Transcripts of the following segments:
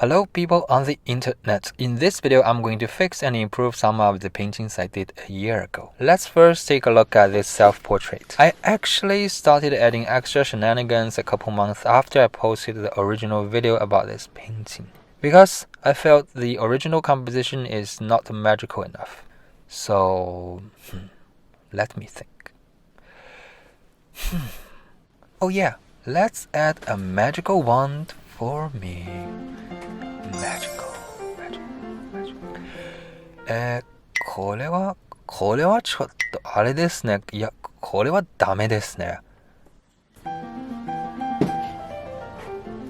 Hello people on the internet. In this video, I'm going to fix and improve some of the paintings I did a year ago. Let's first take a look at this self-portrait. I actually started adding extra shenanigans a couple months after I posted the original video about this painting, because I felt the original composition is not magical enough. So, let me think. Oh yeah, let's add a magical wand for me. Magical. これはちょっとあれですね。いや、これはダメですね。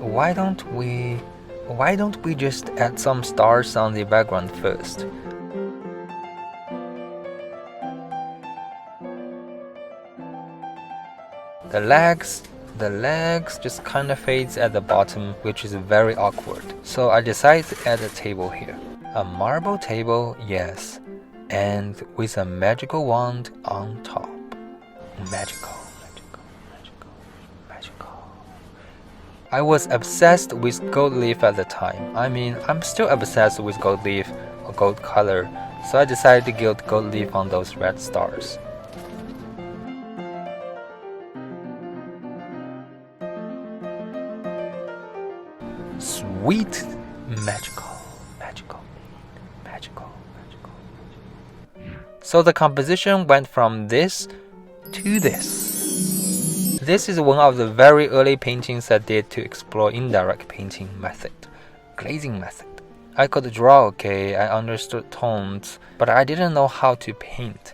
Why don't we just add some stars on the background first? The legs just kind of fades at the bottom, which is very awkward. So I decided to add a table here. A marble table, yes, and with a magical wand on top. Magical. I was obsessed with gold leaf at the time. I mean, I'm still obsessed with gold leaf or gold color, so I decided to gild gold leaf on those red stars. Sweet, magical. So the composition went from this to this. This is one of the very early paintings I did to explore indirect painting method, glazing method. I could draw okay, I understood tones, but I didn't know how to paint.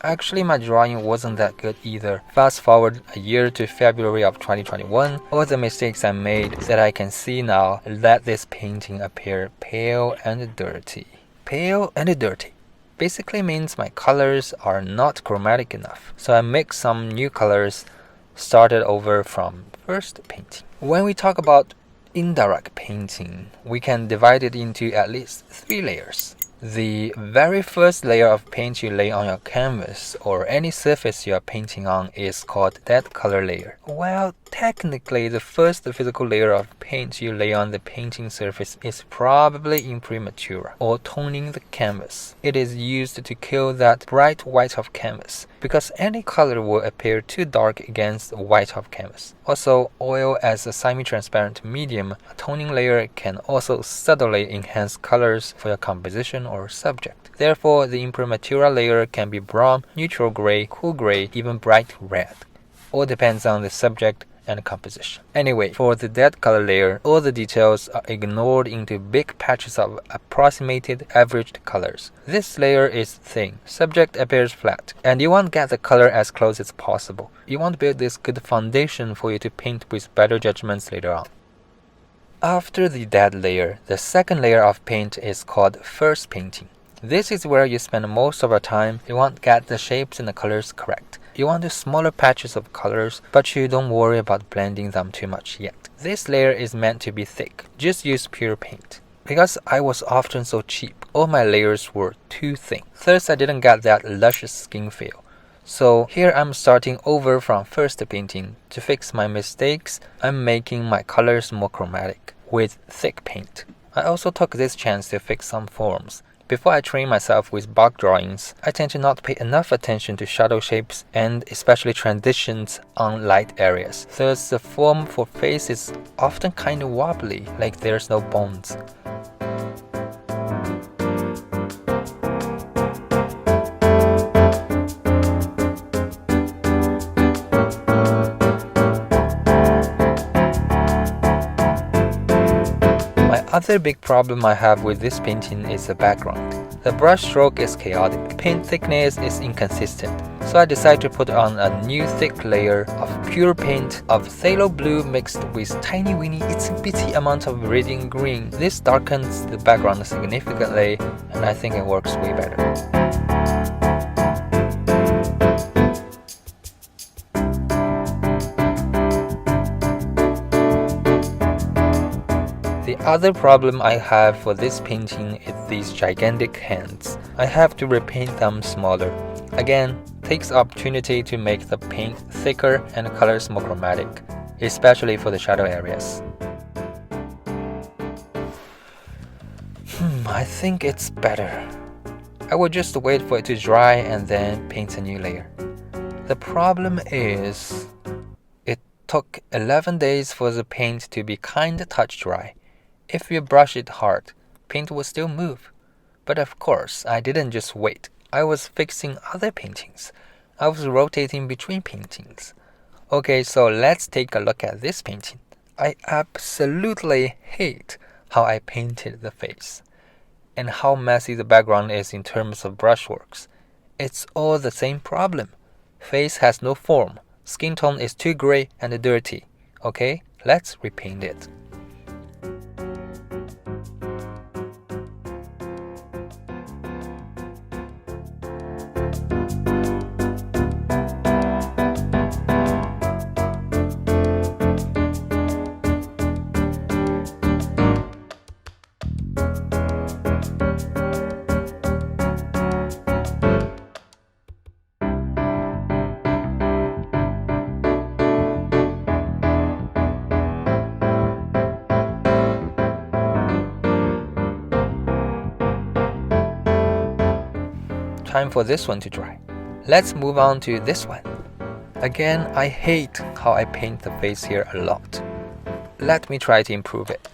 Actually, my drawing wasn't that good either. Fast forward a year to February of 2021, all the mistakes I made that I can see now let this painting appear pale and dirty. Pale and dirty basically means my colors are not chromatic enough, so I mixed some new colors, started over from first painting. When we talk about indirect painting, we can divide it into at least 3 layers. The very first layer of paint you lay on your canvas or any surface you are painting on is called dead color layer. Well, technically the first physical layer of paint you lay on the painting surface is probably imprimatura or toning the canvas. It is used to kill that bright white of canvas, because any color will appear too dark against the white of canvas. Also, oil as a semi-transparent medium, a toning layer can also subtly enhance colors for your composition or subject. Therefore, the imprimatura layer can be brown, neutral gray, cool gray, even bright red. All depends on the subject and composition. Anyway, for the dead color layer, all the details are ignored into big patches of approximated averaged colors. This layer is thin, subject appears flat, and you want to get the color as close as possible. You want to build this good foundation for you to paint with better judgments later on. After the dead layer, the second layer of paint is called first painting. This is where you spend most of your time. You want to get the shapes and the colors correct. You want the smaller patches of colors, but you don't worry about blending them too much yet. This layer is meant to be thick. Just use pure paint. Because I was often so cheap, all my layers were too thin. Thus, I didn't get that luscious skin feel. So here I'm starting over from first painting. To fix my mistakes, I'm making my colors more chromatic with thick paint. I also took this chance to fix some forms. Before I train myself with block drawings, I tend to not pay enough attention to shadow shapes and especially transitions on light areas. Thus, the form for face is often kind of wobbly, like there's no bones. Other big problem I have with this painting is the background. The brush stroke is chaotic, paint thickness is inconsistent, so I decided to put on a new thick layer of pure paint of phthalo blue mixed with tiny weeny itsy bitsy amount of radiant green. This darkens the background significantly, and I think it works way better. The other problem I have for this painting is these gigantic hands. I have to repaint them smaller. Again, takes opportunity to make the paint thicker and colors more chromatic, especially for the shadow areas. I think it's better. I will just wait for it to dry and then paint a new layer. The problem is, it took 11 days for the paint to be kinda touch dry. If you brush it hard, paint will still move. But of course, I didn't just wait. I was fixing other paintings. I was rotating between paintings. Okay, so let's take a look at this painting. I absolutely hate how I painted the face and how messy the background is in terms of brushworks. It's all the same problem. Face has no form. Skin tone is too gray and dirty. Okay, let's repaint it. Time for this one to dry. Let's move on to this one. Again, I hate how I paint the face here a lot. Let me try to improve it.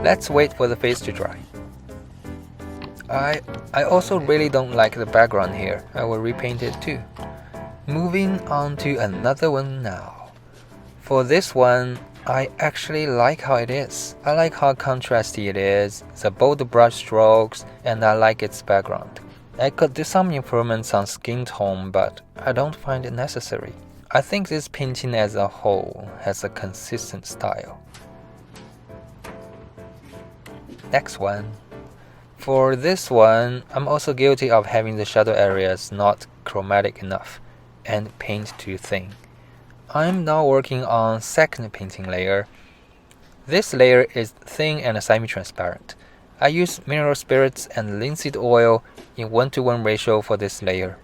Let's wait for the face to dry. I also really don't like the background here. I will repaint it too. Moving on to another one now. For this one, I actually like how it is. I like how contrasty it is, the bold brush strokes, and I like its background. I could do some improvements on skin tone, but I don't find it necessary. I think this painting as a whole has a consistent style. Next one. For this one, I'm also guilty of having the shadow areas not chromatic enough and paint too thin. I'm now working on second painting layer. This layer is thin and semi-transparent. I use mineral spirits and linseed oil in 1:1 ratio for this layer.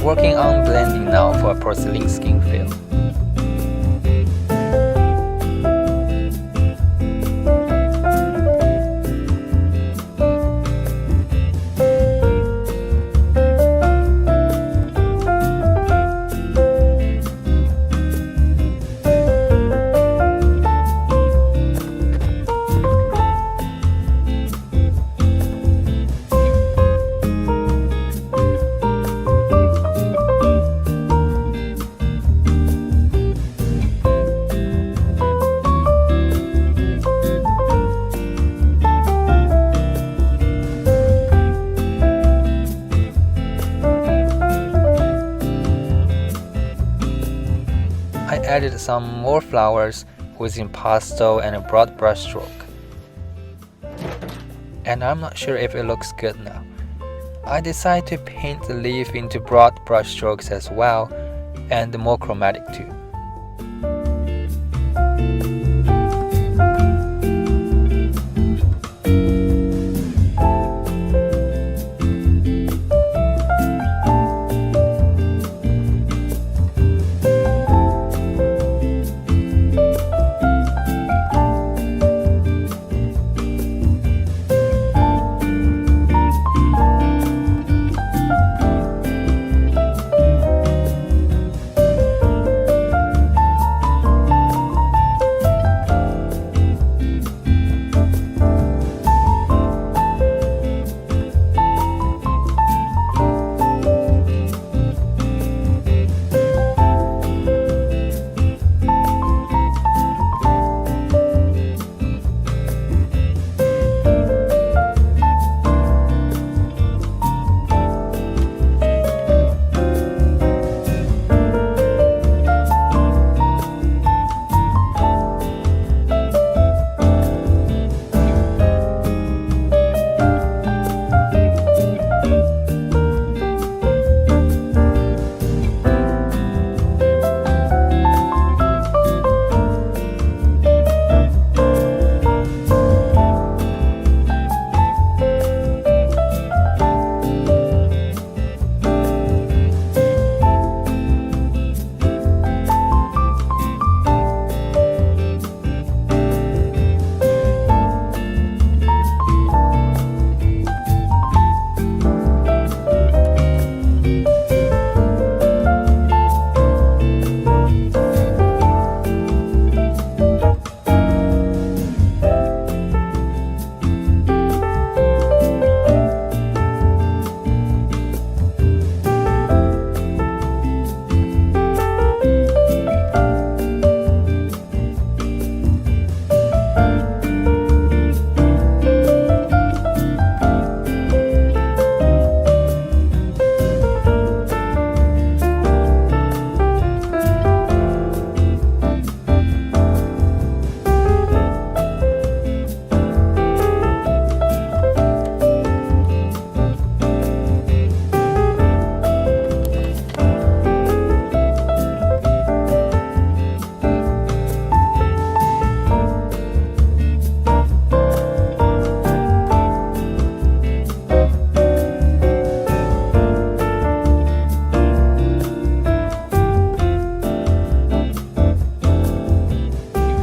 Working on blending now for a porcelain skin feel. added some more flowers using pastel and a broad brushstroke. And I'm not sure if it looks good now. I decided to paint the leaf into broad brushstrokes as well, and more chromatic too.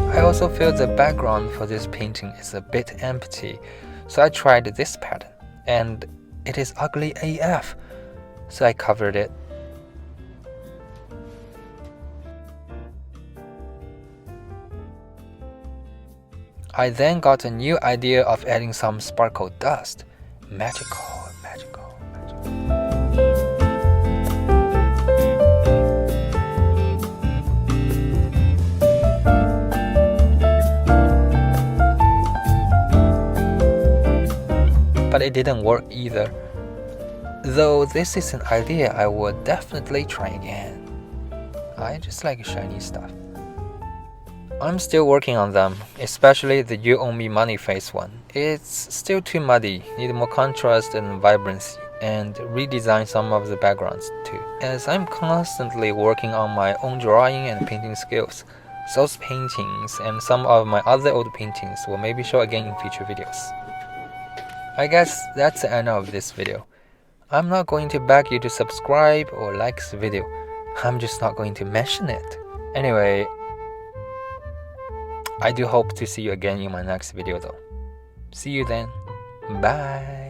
I also feel the background for this painting is a bit empty, so I tried this pattern, and it is ugly AF, so I covered it. I then got a new idea of adding some sparkle dust. Magical. But it didn't work either. Though this is an idea I would definitely try again. I just like shiny stuff. I'm still working on them, especially the You Owe Me Money face one. It's still too muddy, need more contrast and vibrancy, and redesign some of the backgrounds too. As I'm constantly working on my own drawing and painting skills, those paintings and some of my other old paintings will maybe show again in future videos. I guess that's the end of this video. I'm not going to beg you to subscribe or like this video. I'm just not going to mention it. Anyway, I do hope to see you again in my next video though. See you then. Bye.